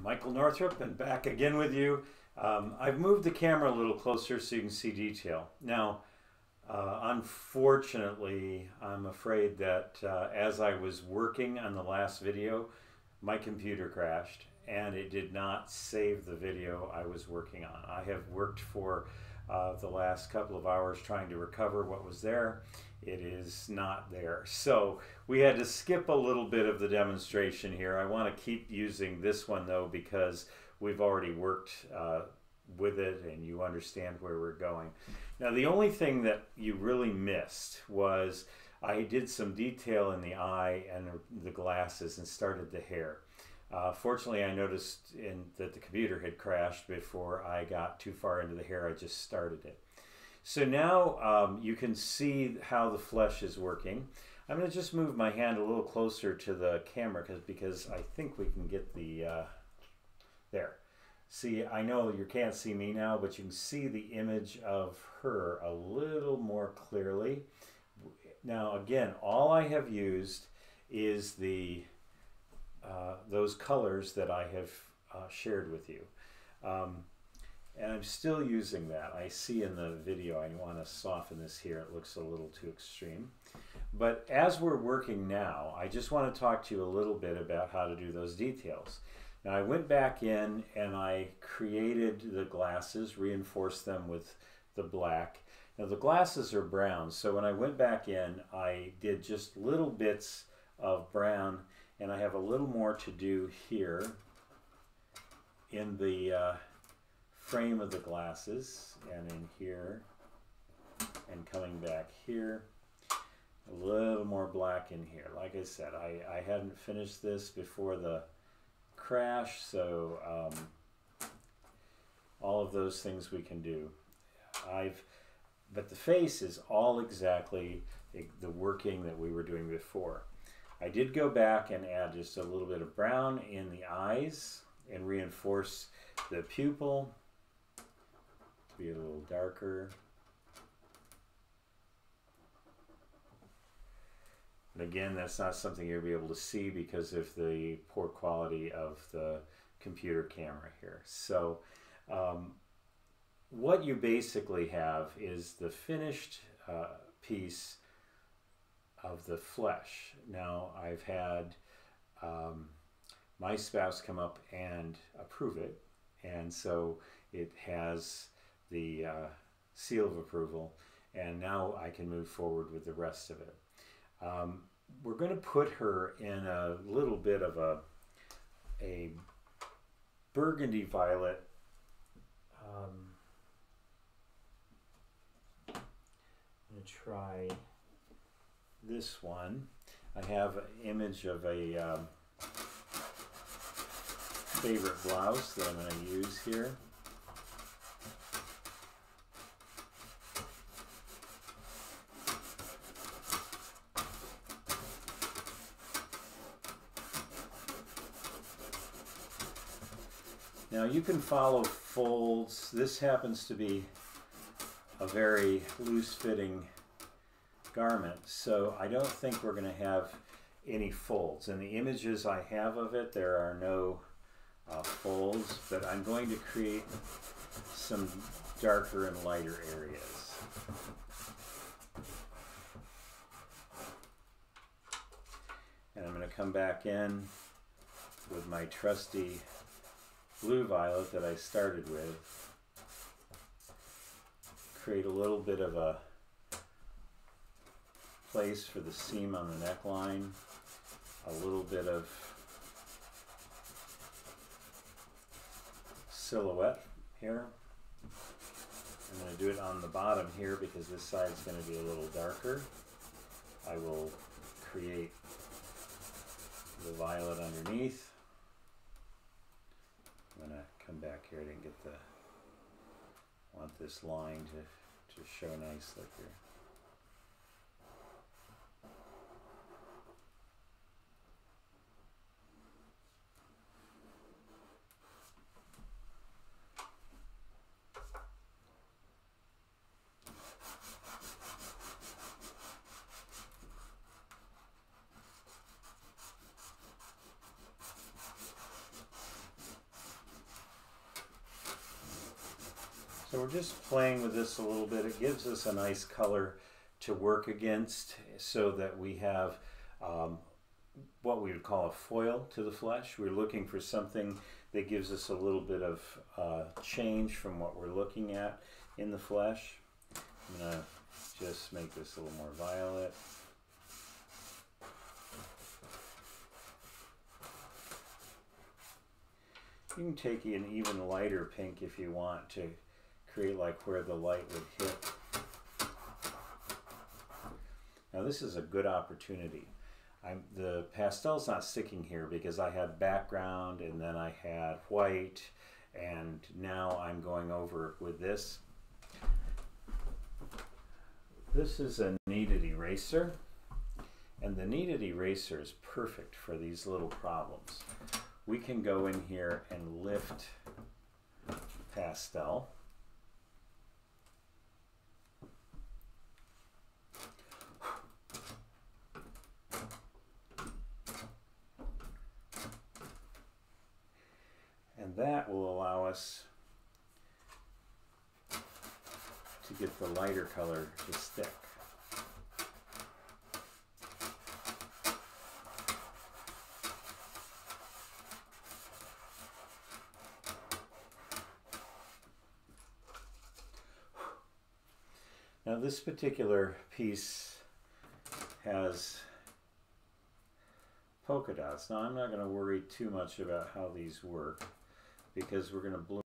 Michael Northrup, and back again with you. I've moved the camera a little closer so you can see detail. Now, unfortunately, I'm afraid that as I was working on the last video, my computer crashed and it did not save the video I was working on. I have worked for the last couple of hours trying to recover what was there. It is not there. So we had to skip a little bit of the demonstration here. I want to keep using this one though because we've already worked with it and you understand where we're going. Now the only thing that you really missed was I did some detail in the eye and the glasses and started the hair. Fortunately, I noticed that the computer had crashed before I got too far into the hair. I just started it. So now you can see how the flesh is working. I'm going to just move my hand a little closer to the camera because I think we can get the, there. See, I know you can't see me now, but you can see the image of her a little more clearly. Now again, all I have used is the those colors that I have shared with you. And I'm still using that. I see in the video I want to soften this here. It looks a little too extreme. But as we're working now, I just want to talk to you a little bit about how to do those details. Now I went back in and I created the glasses, reinforced them with the black. Now the glasses are brown, so when I went back in, I did just little bits of brown, and I have a little more to do here in the frame of the glasses and in here and coming back here. A little more black in here. Like I said, I hadn't finished this before the crash, so all of those things we can do. But the face is all exactly the working that we were doing before. I did go back and add just a little bit of brown in the eyes and reinforce the pupil to be a little darker. And again, that's not something you'll be able to see because of the poor quality of the computer camera here. So what you basically have is the finished piece of the flesh. Now I've had my spouse come up and approve it, and so it has the seal of approval, and now I can move forward with the rest of it. We're going to put her in a little bit of a burgundy violet. I'm going to try this one. I have an image of a favorite blouse that I'm going to use here. Now you can follow folds. This happens to be a very loose-fitting garment, so I don't think we're going to have any folds. In the images I have of it, there are no folds, but I'm going to create some darker and lighter areas. And I'm going to come back in with my trusty blue violet that I started with, create a little bit of a place for the seam on the neckline, a little bit of silhouette here. I'm going to do it on the bottom here because this side is going to be a little darker. I will create the violet underneath. I'm going to come back here. I didn't get the, want this line to show nicely here. So we're just playing with this a little bit. It gives us a nice color to work against so that we have what we would call a foil to the flesh. We're looking for something that gives us a little bit of change from what we're looking at in the flesh. I'm going to just make this a little more violet. You can take an even lighter pink if you want to create like where the light would hit. Now this is a good opportunity. The pastel's not sticking here because I had background and then I had white, and now I'm going over with this. This is a kneaded eraser, and the kneaded eraser is perfect for these little problems. We can go in here and lift pastel. And that will allow us to get the lighter color to stick. Now this particular piece has polka dots. Now I'm not going to worry too much about how these work, because we're going to bloom